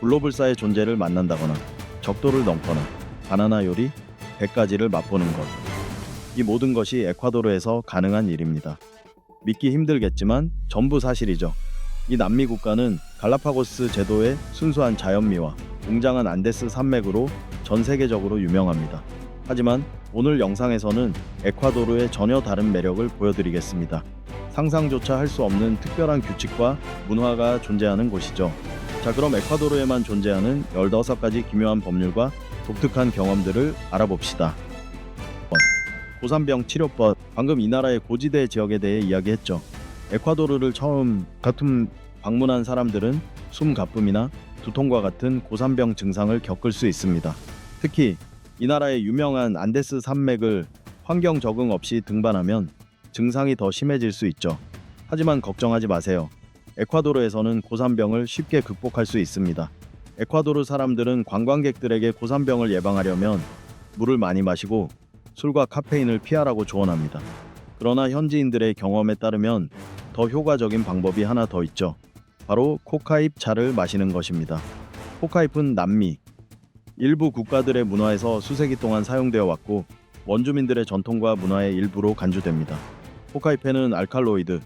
블로불사의 존재를 만난다거나 적도를 넘거나 바나나 요리 100가지를 맛보는 것. 이 모든 것이 에콰도르에서 가능한 일입니다. 믿기 힘들겠지만 전부 사실이죠. 이 남미 국가는 갈라파고스 제도의 순수한 자연미와 웅장한 안데스 산맥으로 전 세계적으로 유명합니다. 하지만 오늘 영상에서는 에콰도르의 전혀 다른 매력을 보여드리겠습니다. 상상조차 할 수 없는 특별한 규칙과 문화가 존재하는 곳이죠. 자, 그럼 에콰도르에만 존재하는 15가지 기묘한 법률과 독특한 경험들을 알아봅시다. 고산병 치료법. 방금 이 나라의 고지대 지역에 대해 이야기했죠. 에콰도르를 처음 방문한 사람들은 숨가쁨이나 두통과 같은 고산병 증상을 겪을 수 있습니다. 특히 이 나라의 유명한 안데스 산맥을 환경 적응 없이 등반하면 증상이 더 심해질 수 있죠. 하지만 걱정하지 마세요. 에콰도르에서는 고산병을 쉽게 극복할 수 있습니다. 에콰도르 사람들은 관광객들에게 고산병을 예방하려면 물을 많이 마시고 술과 카페인을 피하라고 조언합니다. 그러나 현지인들의 경험에 따르면 더 효과적인 방법이 하나 더 있죠. 바로 코카잎 차를 마시는 것입니다. 코카잎은 남미 일부 국가들의 문화에서 수세기 동안 사용되어 왔고 원주민들의 전통과 문화의 일부로 간주됩니다. 코카잎에는 알칼로이드,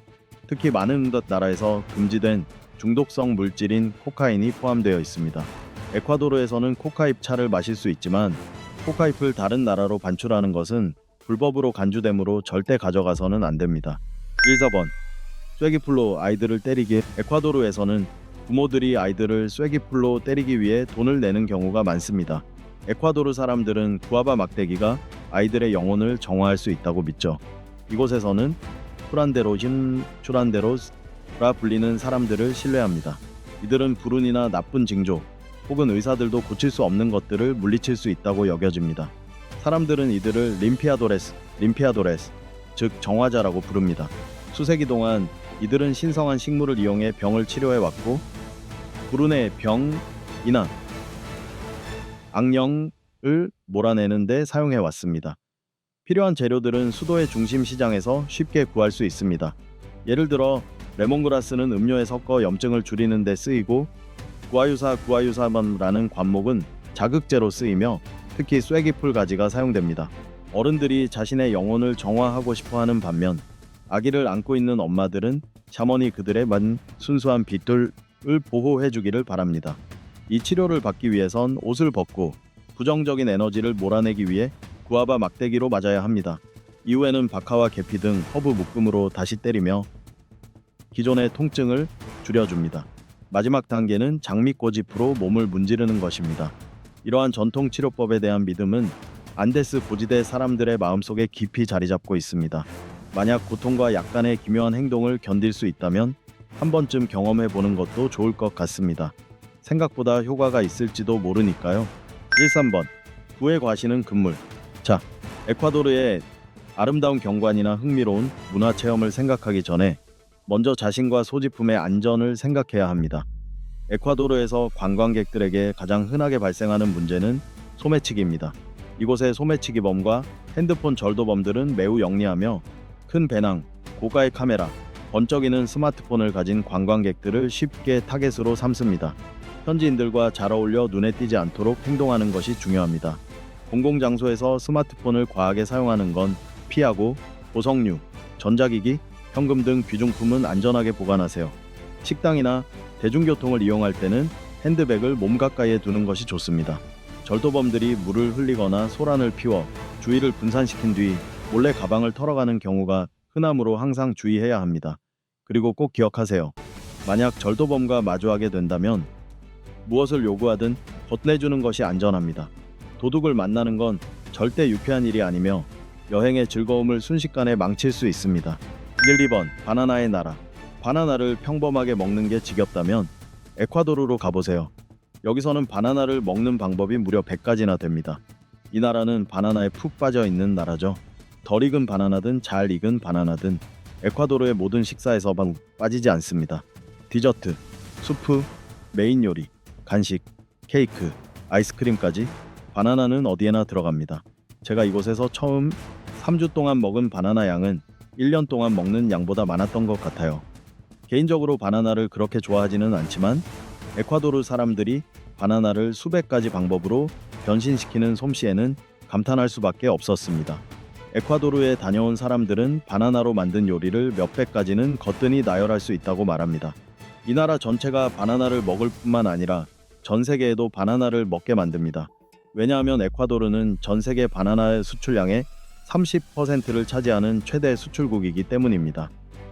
특히 많은 나라에서 금지된 중독성 물질인 코카인이 포함되어 있습니다. 에콰도르에서는 코카잎 차를 마실 수 있지만 코카잎을 다른 나라로 반출하는 것은 불법으로 간주되므로 절대 가져가서는 안 됩니다. 1.4번 쐐기풀로 아이들을 때리기. 에콰도르에서는 부모들이 아이들을 쐐기풀로 때리기 위해 돈을 내는 경우가 많습니다. 에콰도르 사람들은 구아바 막대기가 아이들의 영혼을 정화할 수 있다고 믿죠. 이곳에서는 추란데로스라 불리는 사람들을 신뢰합니다. 이들은 불운이나 나쁜 징조 혹은 의사들도 고칠 수 없는 것들을 물리칠 수 있다고 여겨집니다. 사람들은 이들을 림피아도레스, 즉 정화자라고 부릅니다. 수세기 동안 이들은 신성한 식물을 이용해 병을 치료해왔고 불운의 병이나 악령을 몰아내는 데 사용해왔습니다. 필요한 재료들은 수도의 중심 시장에서 쉽게 구할 수 있습니다. 예를 들어 레몬그라스는 음료에 섞어 염증을 줄이는 데 쓰이고 구아유사만라는 관목은 자극제로 쓰이며 특히 쐐기풀 가지가 사용됩니다. 어른들이 자신의 영혼을 정화하고 싶어하는 반면 아기를 안고 있는 엄마들은 샤머니 그들의 순수한 빛을 보호해주기를 바랍니다. 이 치료를 받기 위해선 옷을 벗고 부정적인 에너지를 몰아내기 위해 구아바 막대기로 맞아야 합니다. 이후에는 박하와 계피 등 허브 묶음으로 다시 때리며 기존의 통증을 줄여줍니다. 마지막 단계는 장미꽃잎으로 몸을 문지르는 것입니다. 이러한 전통 치료법에 대한 믿음은 안데스 고지대 사람들의 마음속에 깊이 자리 잡고 있습니다. 만약 고통과 약간의 기묘한 행동을 견딜 수 있다면 한 번쯤 경험해 보는 것도 좋을 것 같습니다. 생각보다 효과가 있을지도 모르니까요. 13번 부의 과시는 금물. 자, 에콰도르의 아름다운 경관이나 흥미로운 문화 체험을 생각하기 전에 먼저 자신과 소지품의 안전을 생각해야 합니다. 에콰도르에서 관광객들에게 가장 흔하게 발생하는 문제는 소매치기입니다. 이곳의 소매치기범과 핸드폰 절도범들은 매우 영리하며 큰 배낭, 고가의 카메라, 번쩍이는 스마트폰을 가진 관광객들을 쉽게 타겟으로 삼습니다. 현지인들과 잘 어울려 눈에 띄지 않도록 행동하는 것이 중요합니다. 공공장소에서 스마트폰을 과하게 사용하는 건 피하고 보석류, 전자기기, 현금 등 귀중품은 안전하게 보관하세요. 식당이나 대중교통을 이용할 때는 핸드백을 몸 가까이에 두는 것이 좋습니다. 절도범들이 물을 흘리거나 소란을 피워 주의를 분산시킨 뒤 몰래 가방을 털어가는 경우가 흔하므로 항상 주의해야 합니다. 그리고 꼭 기억하세요. 만약 절도범과 마주하게 된다면 무엇을 요구하든 건네주는 것이 안전합니다. 도둑을 만나는 건 절대 유쾌한 일이 아니며 여행의 즐거움을 순식간에 망칠 수 있습니다. 2번 바나나의 나라. 바나나를 평범하게 먹는 게 지겹다면 에콰도르로 가보세요. 여기서는 바나나를 먹는 방법이 무려 100가지나 됩니다. 이 나라는 바나나에 푹 빠져 있는 나라죠. 덜 익은 바나나든 잘 익은 바나나든 에콰도르의 모든 식사에서 빠지지 않습니다. 디저트, 수프, 메인 요리, 간식, 케이크, 아이스크림까지 바나나는 어디에나 들어갑니다. 제가 이곳에서 처음 3주 동안 먹은 바나나 양은 1년 동안 먹는 양보다 많았던 것 같아요. 개인적으로 바나나를 그렇게 좋아하지는 않지만 에콰도르 사람들이 바나나를 수백 가지 방법으로 변신시키는 솜씨에는 감탄할 수밖에 없었습니다. 에콰도르에 다녀온 사람들은 바나나로 만든 요리를 몇백 가지는 거뜬히 나열할 수 있다고 말합니다. 이 나라 전체가 바나나를 먹을 뿐만 아니라 전 세계에도 바나나를 먹게 만듭니다. 왜냐하면 에콰도르는 전 세계 바나나의 수출량의 30%를 차지하는 최대 수출국이기 때문입니다.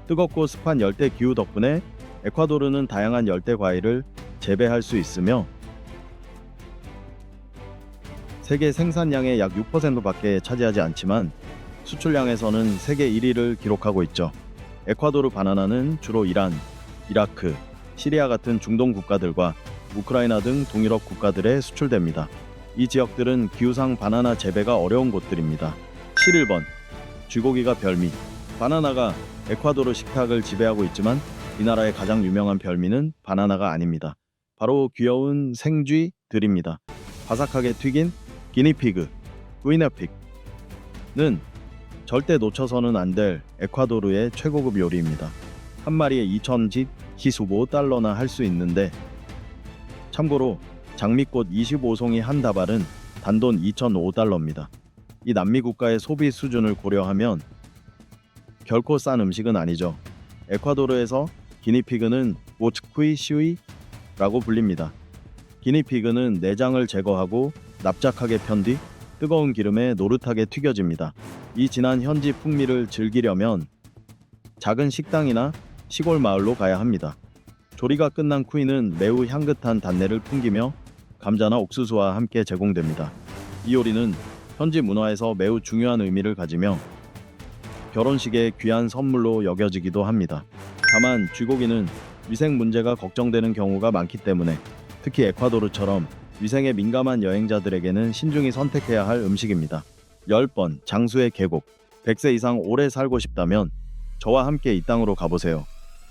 뜨겁고 습한 열대 기후 덕분에 에콰도르는 다양한 열대 과일을 재배할 수 있으며 세계 생산량의 약 6%밖에 차지하지 않지만 수출량에서는 세계 1위를 기록하고 있죠. 에콰도르 바나나는 주로 이란, 이라크, 시리아 같은 중동 국가들과 우크라이나 등 동유럽 국가들에 수출됩니다. 이 지역들은 기후상 바나나 재배가 어려운 곳들입니다. 11번 쥐고기가 별미. 바나나가 에콰도르 식탁을 지배하고 있지만 이 나라의 가장 유명한 별미는 바나나가 아닙니다. 바로 귀여운 생쥐들입니다. 바삭하게 튀긴 기니피그, 구이네픽는 절대 놓쳐서는 안 될 에콰도르의 최고급 요리입니다. 한 마리에 2,000지, $25나 할 수 있는데 참고로 장미꽃 25송이 한 다발은 단돈 $2,005입니다. 이 남미 국가의 소비 수준을 고려하면 결코 싼 음식은 아니죠. 에콰도르에서 기니피그는 오츠쿠이 시위라고 불립니다. 기니피그는 내장을 제거하고 납작하게 편 뒤 뜨거운 기름에 노릇하게 튀겨집니다. 이 진한 현지 풍미를 즐기려면 작은 식당이나 시골 마을로 가야 합니다. 조리가 끝난 쿠이는 매우 향긋한 단내를 풍기며 감자나 옥수수와 함께 제공됩니다. 이 요리는 현지 문화에서 매우 중요한 의미를 가지며 결혼식의 귀한 선물로 여겨지기도 합니다. 다만 쥐고기는 위생 문제가 걱정되는 경우가 많기 때문에 특히 에콰도르처럼 위생에 민감한 여행자들에게는 신중히 선택해야 할 음식입니다. 10번 장수의 계곡. 100세 이상 오래 살고 싶다면 저와 함께 이 땅으로 가보세요.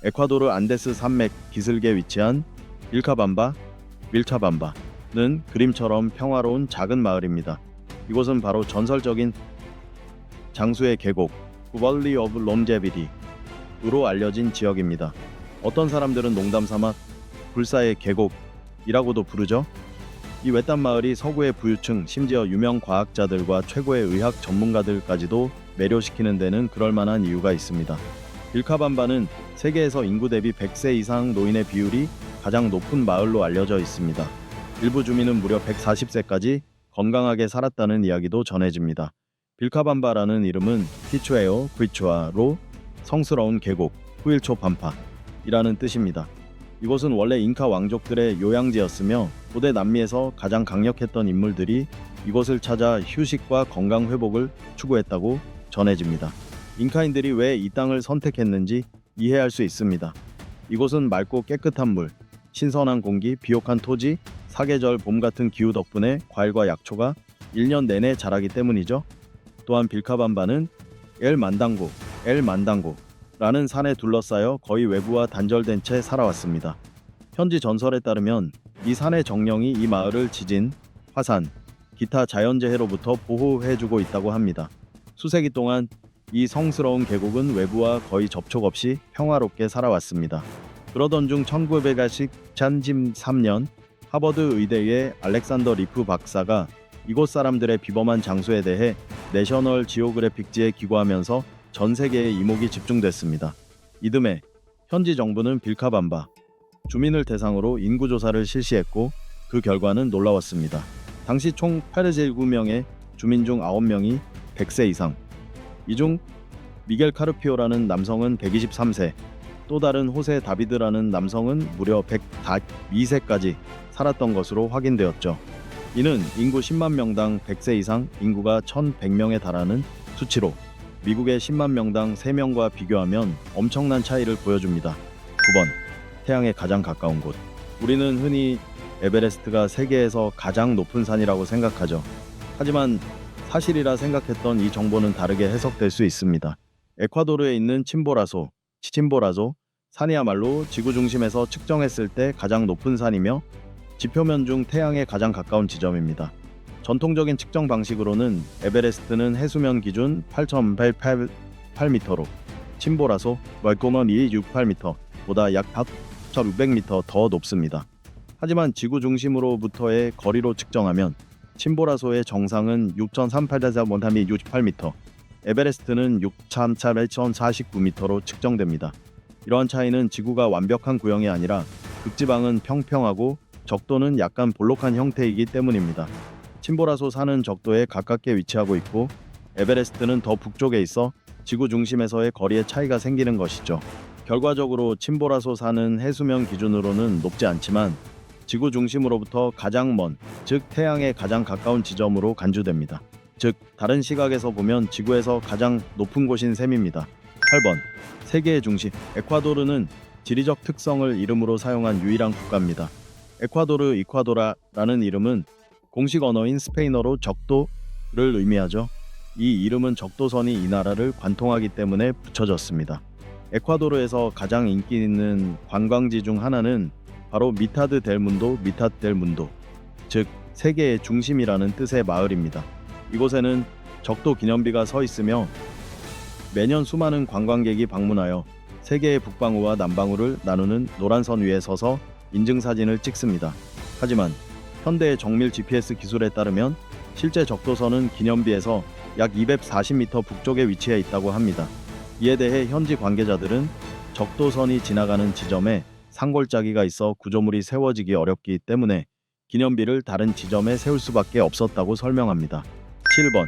에콰도르 안데스 산맥 기슭에 위치한 밀차밤바는 그림처럼 평화로운 작은 마을입니다. 이곳은 바로 전설적인 장수의 계곡 Valley of Longevity로 알려진 지역입니다. 어떤 사람들은 농담삼아 불사의 계곡이라고도 부르죠. 이 외딴 마을이 서구의 부유층, 심지어 유명 과학자들과 최고의 의학 전문가들까지도 매료시키는 데는 그럴 만한 이유가 있습니다. 빌카밤바는 세계에서 인구 대비 100세 이상 노인의 비율이 가장 높은 마을로 알려져 있습니다. 일부 주민은 무려 140세까지 건강하게 살았다는 이야기도 전해집니다. 빌카밤바라는 이름은 키추에어 귀추아로 성스러운 계곡, 후일초 밤파이라는 뜻입니다. 이곳은 원래 잉카 왕족들의 요양지였으며 고대 남미에서 가장 강력했던 인물들이 이곳을 찾아 휴식과 건강 회복을 추구했다고 전해집니다. 잉카인들이 왜 이 땅을 선택했는지 이해할 수 있습니다. 이곳은 맑고 깨끗한 물, 신선한 공기, 비옥한 토지, 사계절 봄 같은 기후 덕분에 과일과 약초가 1년 내내 자라기 때문이죠. 또한 빌카밤바는 엘만당고라는 산에 둘러싸여 거의 외부와 단절된 채 살아왔습니다. 현지 전설에 따르면 이 산의 정령이 이 마을을 지진, 화산, 기타 자연재해로부터 보호해주고 있다고 합니다. 수세기 동안 이 성스러운 계곡은 외부와 거의 접촉 없이 평화롭게 살아왔습니다. 그러던 중 1983년 하버드 의대의 알렉산더 리프 박사가 이곳 사람들의 비범한 장수에 대해 내셔널 지오그래픽지에 기고하면서 전 세계의 이목이 집중됐습니다. 이듬해 현지 정부는 빌카밤바 주민을 대상으로 인구조사를 실시했고 그 결과는 놀라웠습니다. 당시 총 89명의 주민 중 9명이 100세 이상, 이 중 미겔 카르피오라는 남성은 123세, 또 다른 호세 다비드라는 남성은 무려 102세까지 살았던 것으로 확인되었죠. 이는 인구 10만 명당 100세 이상 인구가 1,100명에 달하는 수치로 미국의 10만 명당 3명과 비교하면 엄청난 차이를 보여줍니다. 9번 태양에 가장 가까운 곳. 우리는 흔히 에베레스트가 세계에서 가장 높은 산이라고 생각하죠. 하지만 사실이라 생각했던 이 정보는 다르게 해석될 수 있습니다. 에콰도르에 있는 침보라소 산이야말로 지구 중심에서 측정했을 때 가장 높은 산이며 지표면 중 태양에 가장 가까운 지점입니다. 전통적인 측정 방식으로는 에베레스트는 해수면 기준 8,108m로 침보라소 9,268m보다 약 4,600m 더 높습니다. 하지만 지구 중심으로부터의 거리로 측정하면 침보라소의 정상은 6,383m, 에베레스트는 6,349m로 측정됩니다. 이러한 차이는 지구가 완벽한 구형이 아니라 극지방은 평평하고 적도는 약간 볼록한 형태이기 때문입니다. 침보라소 산은 적도에 가깝게 위치하고 있고 에베레스트는 더 북쪽에 있어 지구 중심에서의 거리의 차이가 생기는 것이죠. 결과적으로 침보라소 산은 해수면 기준으로는 높지 않지만 지구 중심으로부터 가장 먼, 즉 태양에 가장 가까운 지점으로 간주됩니다. 즉 다른 시각에서 보면 지구에서 가장 높은 곳인 셈입니다. 8번 세계의 중심 에콰도르는 지리적 특성을 이름으로 사용한 유일한 국가입니다. 에콰도르 이콰도라라는 이름은 공식 언어인 스페인어로 적도를 의미하죠. 이 이름은 적도선이 이 나라를 관통하기 때문에 붙여졌습니다. 에콰도르에서 가장 인기 있는 관광지 중 하나는 바로 미타드 델 문도, 즉 세계의 중심이라는 뜻의 마을입니다. 이곳에는 적도 기념비가 서 있으며 매년 수많은 관광객이 방문하여 세계의 북방우와 남방우를 나누는 노란 선 위에 서서 인증사진을 찍습니다. 하지만 현대의 정밀 GPS 기술에 따르면 실제 적도선은 기념비에서 약 240m 북쪽에 위치해 있다고 합니다. 이에 대해 현지 관계자들은 적도선이 지나가는 지점에 산골짜기가 있어 구조물이 세워지기 어렵기 때문에 기념비를 다른 지점에 세울 수밖에 없었다고 설명합니다. 7번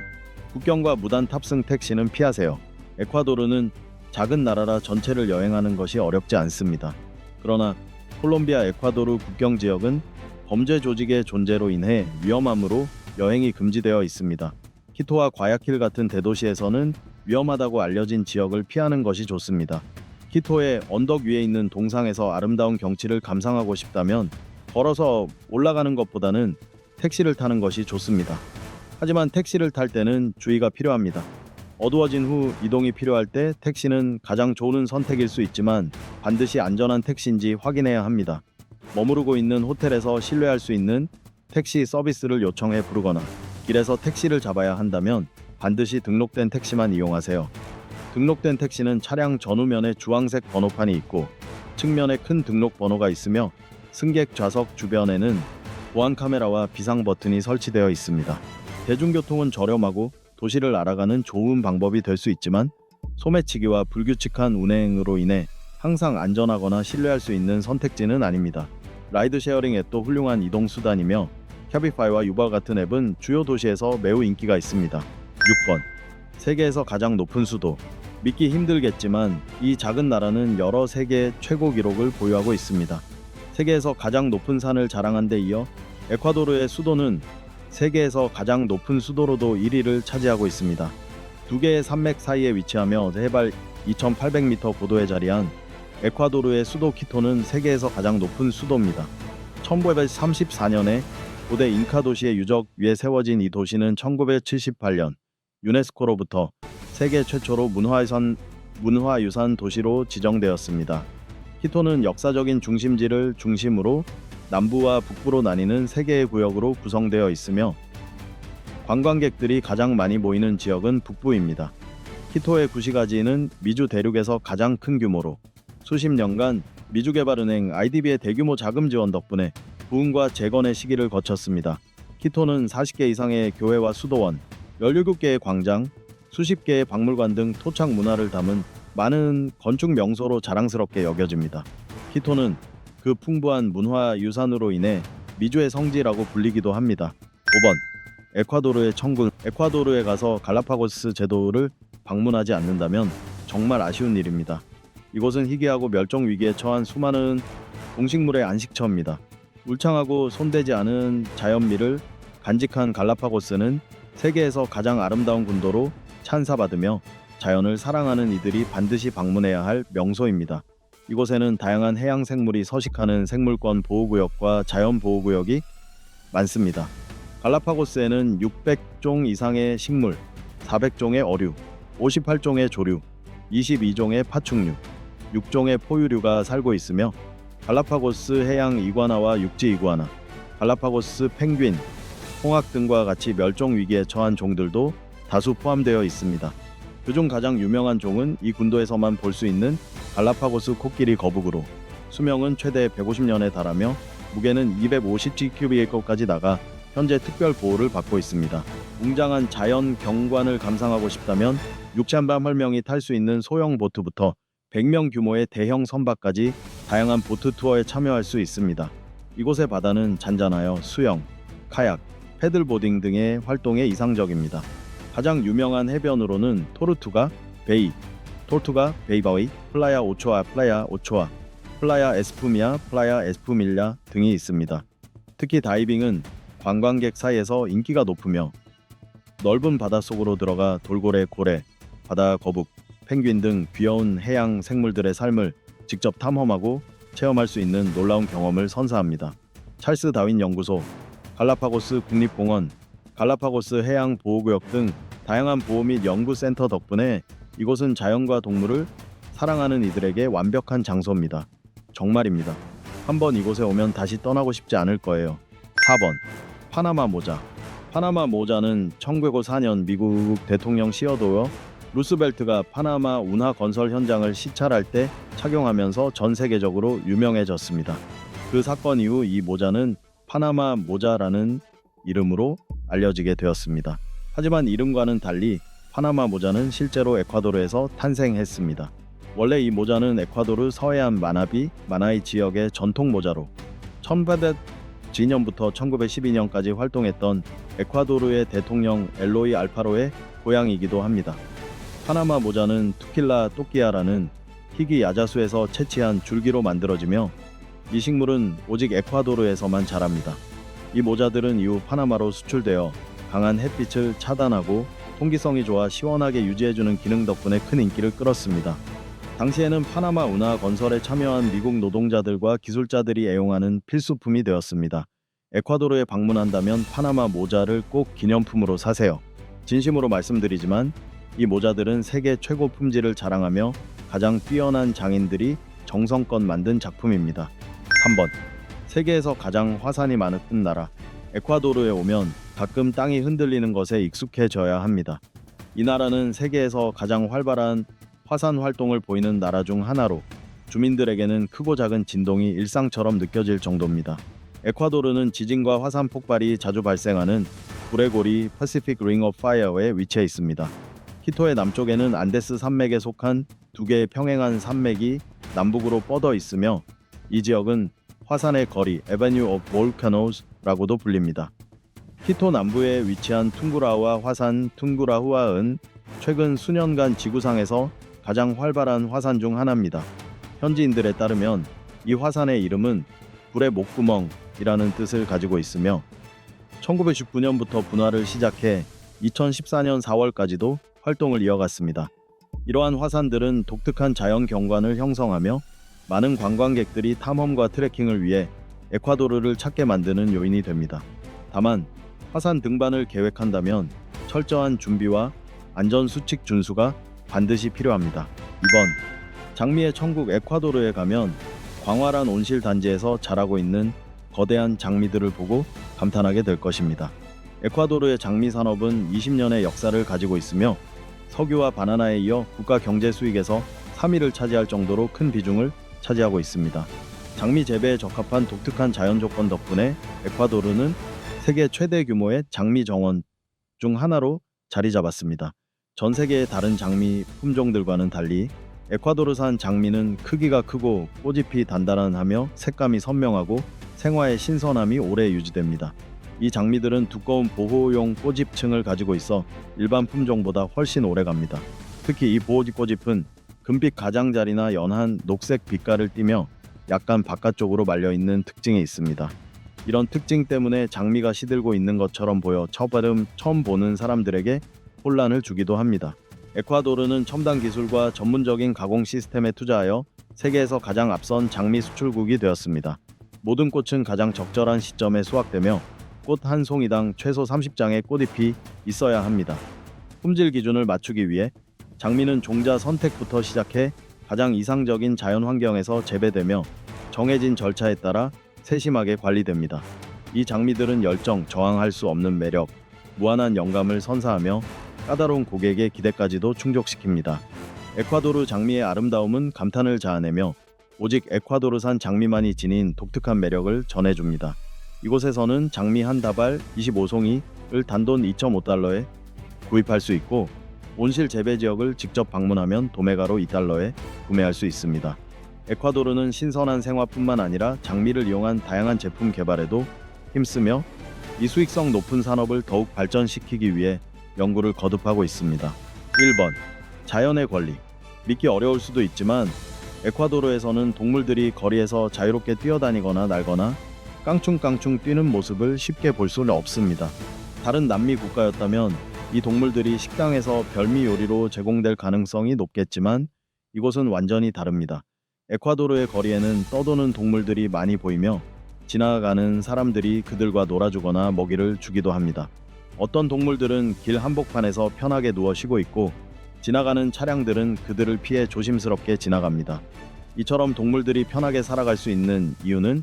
국경과 무단 탑승 택시는 피하세요. 에콰도르는 작은 나라라 전체를 여행하는 것이 어렵지 않습니다. 그러나 콜롬비아 에콰도르 국경 지역은 범죄 조직의 존재로 인해 위험함으로 여행이 금지되어 있습니다. 키토와 과야킬 같은 대도시에서는 위험하다고 알려진 지역을 피하는 것이 좋습니다. 키토의 언덕 위에 있는 동상에서 아름다운 경치를 감상하고 싶다면 걸어서 올라가는 것보다는 택시를 타는 것이 좋습니다. 하지만 택시를 탈 때는 주의가 필요합니다. 어두워진 후 이동이 필요할 때 택시는 가장 좋은 선택일 수 있지만 반드시 안전한 택시인지 확인해야 합니다. 머무르고 있는 호텔에서 신뢰할 수 있는 택시 서비스를 요청해 부르거나 길에서 택시를 잡아야 한다면 반드시 등록된 택시만 이용하세요. 등록된 택시는 차량 전후면에 주황색 번호판이 있고 측면에 큰 등록 번호가 있으며 승객 좌석 주변에는 보안 카메라와 비상 버튼이 설치되어 있습니다. 대중교통은 저렴하고 도시를 알아가는 좋은 방법이 될 수 있지만 소매치기와 불규칙한 운행으로 인해 항상 안전하거나 신뢰할 수 있는 선택지는 아닙니다. 라이드 쉐어링 앱도 훌륭한 이동 수단이며 캐비파이와 유버 같은 앱은 주요 도시에서 매우 인기가 있습니다. 6번 세계에서 가장 높은 수도 믿기 힘들겠지만 이 작은 나라는 여러 세계 최고 기록을 보유하고 있습니다. 세계에서 가장 높은 산을 자랑한 데 이어 에콰도르의 수도는 세계에서 가장 높은 수도로도 1위를 차지하고 있습니다. 두 개의 산맥 사이에 위치하며 해발 2,800m 고도에 자리한 에콰도르의 수도 키토는 세계에서 가장 높은 수도입니다. 1934년에 고대 잉카 도시의 유적 위에 세워진 이 도시는 1978년 유네스코로부터 세계 최초로 문화유산 도시로 지정되었습니다. 키토는 역사적인 중심지를 중심으로 남부와 북부로 나뉘는 3개의 구역으로 구성되어 있으며 관광객들이 가장 많이 모이는 지역은 북부입니다. 키토의 구시가지는 미주 대륙에서 가장 큰 규모로 수십 년간 미주개발은행 IDB의 대규모 자금 지원 덕분에 부흥과 재건의 시기를 거쳤습니다. 키토는 40개 이상의 교회와 수도원, 17개의 광장, 수십 개의 박물관 등 토착 문화를 담은 많은 건축 명소로 자랑스럽게 여겨집니다. 키토는 그 풍부한 문화 유산으로 인해 미주의 성지라고 불리기도 합니다. 5번 에콰도르의 천국 에콰도르에 가서 갈라파고스 제도를 방문하지 않는다면 정말 아쉬운 일입니다. 이곳은 희귀하고 멸종 위기에 처한 수많은 동식물의 안식처입니다. 울창하고 손대지 않은 자연미를 간직한 갈라파고스는 세계에서 가장 아름다운 군도로 찬사받으며 자연을 사랑하는 이들이 반드시 방문해야 할 명소입니다. 이곳에는 다양한 해양 생물이 서식하는 생물권 보호구역과 자연 보호구역이 많습니다. 갈라파고스에는 600종 이상의 식물, 400종의 어류, 58종의 조류, 22종의 파충류, 6종의 포유류가 살고 있으며 갈라파고스 해양 이구아나와 육지 이구아나, 갈라파고스 펭귄, 홍학 등과 같이 멸종 위기에 처한 종들도 다수 포함되어 있습니다. 그중 가장 유명한 종은 이 군도에서만 볼 수 있는 갈라파고스 코끼리 거북으로 수명은 최대 150년에 달하며 무게는 250GQB일까지 나가 현재 특별 보호를 받고 있습니다. 웅장한 자연 경관을 감상하고 싶다면 6,800명이 탈 수 있는 소형 보트부터 100명 규모의 대형 선박까지 다양한 보트 투어에 참여할 수 있습니다. 이곳의 바다는 잔잔하여 수영, 카약, 패들보딩 등의 활동에 이상적입니다. 가장 유명한 해변으로는 토르투가 베이, 플라야 오초아, 플라야 에스푸미아, 플라야 에스푸밀랴 등이 있습니다. 특히 다이빙은 관광객 사이에서 인기가 높으며 넓은 바닷속으로 들어가 돌고래, 고래, 바다 거북, 펭귄 등 귀여운 해양 생물들의 삶을 직접 탐험하고 체험할 수 있는 놀라운 경험을 선사합니다. 찰스 다윈 연구소, 갈라파고스 국립공원, 갈라파고스 해양보호구역 등 다양한 보호 및 연구센터 덕분에 이곳은 자연과 동물을 사랑하는 이들에게 완벽한 장소입니다. 정말입니다. 한번 이곳에 오면 다시 떠나고 싶지 않을 거예요. 4번. 파나마 모자. 파나마 모자는 1904년 미국 대통령 시어도어 루스벨트가 파나마 운하 건설 현장을 시찰할 때 착용하면서 전 세계적으로 유명해졌습니다. 그 사건 이후 이 모자는 파나마 모자라는 이름으로 알려지게 되었습니다. 하지만 이름과는 달리 파나마 모자는 실제로 에콰도르에서 탄생했습니다. 원래 이 모자는 에콰도르 서해안 마나이 지역의 전통 모자로 1800년부터 1912년까지 활동했던 에콰도르의 대통령 엘로이 알파로의 고향이기도 합니다. 파나마 모자는 투킬라 또끼아라는 희귀 야자수에서 채취한 줄기로 만들어지며 이 식물은 오직 에콰도르에서만 자랍니다. 이 모자들은 이후 파나마로 수출되어 강한 햇빛을 차단하고 통기성이 좋아 시원하게 유지해주는 기능 덕분에 큰 인기를 끌었습니다. 당시에는 파나마 운하 건설에 참여한 미국 노동자들과 기술자들이 애용하는 필수품이 되었습니다. 에콰도르에 방문한다면 파나마 모자를 꼭 기념품으로 사세요. 진심으로 말씀드리지만 이 모자들은 세계 최고 품질을 자랑하며 가장 뛰어난 장인들이 정성껏 만든 작품입니다. 3번. 세계에서 가장 화산이 많은 나라. 에콰도르에 오면 가끔 땅이 흔들리는 것에 익숙해져야 합니다. 이 나라는 세계에서 가장 활발한 화산 활동을 보이는 나라 중 하나로 주민들에게는 크고 작은 진동이 일상처럼 느껴질 정도입니다. 에콰도르는 지진과 화산 폭발이 자주 발생하는 불의 고리 패시픽 링 오브 파이어에 위치해 있습니다. 키토의 남쪽에는 안데스 산맥에 속한 두 개의 평행한 산맥이 남북으로 뻗어 있으며 이 지역은 화산의 거리 에베뉴 오브 볼카노스라고도 불립니다. 키토 남부에 위치한 퉁구라후아 화산 퉁구라후아은 최근 수년간 지구상에서 가장 활발한 화산 중 하나입니다. 현지인들에 따르면 이 화산의 이름은 불의 목구멍이라는 뜻을 가지고 있으며 1919년부터 분화를 시작해 2014년 4월까지도 활동을 이어갔습니다. 이러한 화산들은 독특한 자연 경관을 형성하며 많은 관광객들이 탐험과 트레킹을 위해 에콰도르를 찾게 만드는 요인이 됩니다. 다만 화산 등반을 계획한다면 철저한 준비와 안전 수칙 준수가 반드시 필요합니다. 2번. 장미의 천국 에콰도르에 가면 광활한 온실 단지에서 자라고 있는 거대한 장미들을 보고 감탄하게 될 것입니다. 에콰도르의 장미 산업은 20년의 역사를 가지고 있으며 석유와 바나나에 이어 국가 경제 수익에서 3위를 차지할 정도로 큰 비중을 차지하고 있습니다. 장미 재배에 적합한 독특한 자연 조건 덕분에 에콰도르는 세계 최대 규모의 장미 정원 중 하나로 자리 잡았습니다. 전 세계의 다른 장미 품종들과는 달리 에콰도르산 장미는 크기가 크고 꽃잎이 단단하며 색감이 선명하고 생화의 신선함이 오래 유지됩니다. 이 장미들은 두꺼운 보호용 꽃잎층을 가지고 있어 일반 품종보다 훨씬 오래갑니다. 특히 이 보호꽃잎은 금빛 가장자리나 연한 녹색 빛깔을 띠며 약간 바깥쪽으로 말려있는 특징이 있습니다. 이런 특징 때문에 장미가 시들고 있는 것처럼 보여 처음 보는 사람들에게 혼란을 주기도 합니다. 에콰도르는 첨단 기술과 전문적인 가공 시스템에 투자하여 세계에서 가장 앞선 장미 수출국이 되었습니다. 모든 꽃은 가장 적절한 시점에 수확되며 꽃 한 송이당 최소 30장의 꽃잎이 있어야 합니다. 품질 기준을 맞추기 위해 장미는 종자 선택부터 시작해 가장 이상적인 자연 환경에서 재배되며 정해진 절차에 따라 세심하게 관리됩니다. 이 장미들은 열정, 저항할 수 없는 매력, 무한한 영감을 선사하며 까다로운 고객의 기대까지도 충족시킵니다. 에콰도르 장미의 아름다움은 감탄을 자아내며 오직 에콰도르산 장미만이 지닌 독특한 매력을 전해줍니다. 이곳에서는 장미 한 다발 25송이를 단돈 2.5달러에 구입할 수 있고 온실 재배 지역을 직접 방문하면 도매가로 2달러에 구매할 수 있습니다. 에콰도르는 신선한 생화뿐만 아니라 장미를 이용한 다양한 제품 개발에도 힘쓰며 이 수익성 높은 산업을 더욱 발전시키기 위해 연구를 거듭하고 있습니다. 1번. 자연의 권리. 믿기 어려울 수도 있지만 에콰도르에서는 동물들이 거리에서 자유롭게 뛰어다니거나 날거나 깡충깡충 뛰는 모습을 쉽게 볼 수는 없습니다. 다른 남미 국가였다면 이 동물들이 식당에서 별미 요리로 제공될 가능성이 높겠지만 이곳은 완전히 다릅니다. 에콰도르의 거리에는 떠도는 동물들이 많이 보이며 지나가는 사람들이 그들과 놀아주거나 먹이를 주기도 합니다. 어떤 동물들은 길 한복판에서 편하게 누워 쉬고 있고 지나가는 차량들은 그들을 피해 조심스럽게 지나갑니다. 이처럼 동물들이 편하게 살아갈 수 있는 이유는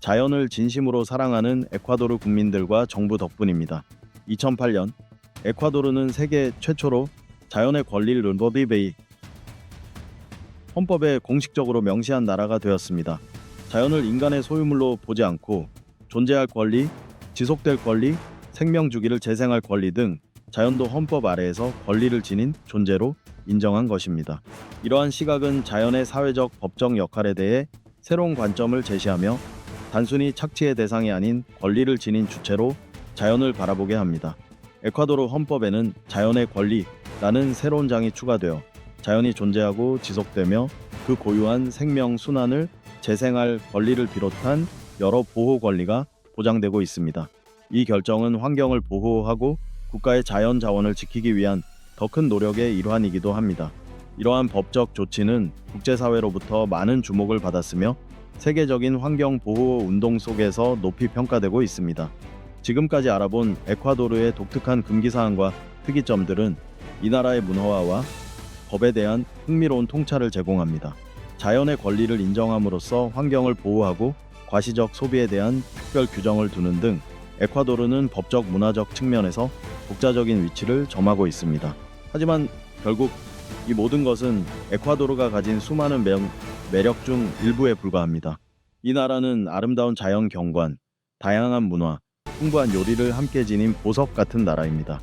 자연을 진심으로 사랑하는 에콰도르 국민들과 정부 덕분입니다. 2008년 에콰도르는 세계 최초로 자연의 권리를 르노디베이 헌법에 공식적으로 명시한 나라가 되었습니다. 자연을 인간의 소유물로 보지 않고 존재할 권리, 지속될 권리, 생명 주기를 재생할 권리 등 자연도 헌법 아래에서 권리를 지닌 존재로 인정한 것입니다. 이러한 시각은 자연의 사회적 법적 역할에 대해 새로운 관점을 제시하며 단순히 착취의 대상이 아닌 권리를 지닌 주체로 자연을 바라보게 합니다. 에콰도르 헌법에는 자연의 권리라는 새로운 장이 추가되어 자연이 존재하고 지속되며 그 고유한 생명 순환을 재생할 권리를 비롯한 여러 보호 권리가 보장되고 있습니다. 이 결정은 환경을 보호하고 국가의 자연 자원을 지키기 위한 더 큰 노력의 일환이기도 합니다. 이러한 법적 조치는 국제사회로부터 많은 주목을 받았으며 세계적인 환경 보호 운동 속에서 높이 평가되고 있습니다. 지금까지 알아본 에콰도르의 독특한 금기사항과 특이점들은 이 나라의 문화와 법에 대한 흥미로운 통찰을 제공합니다. 자연의 권리를 인정함으로써 환경을 보호하고 과시적 소비에 대한 특별 규정을 두는 등 에콰도르는 법적 문화적 측면에서 독자적인 위치를 점하고 있습니다. 하지만 결국 이 모든 것은 에콰도르가 가진 수많은 매력 중 일부에 불과합니다. 이 나라는 아름다운 자연 경관, 다양한 문화, 풍부한 요리를 함께 지닌 보석 같은 나라입니다.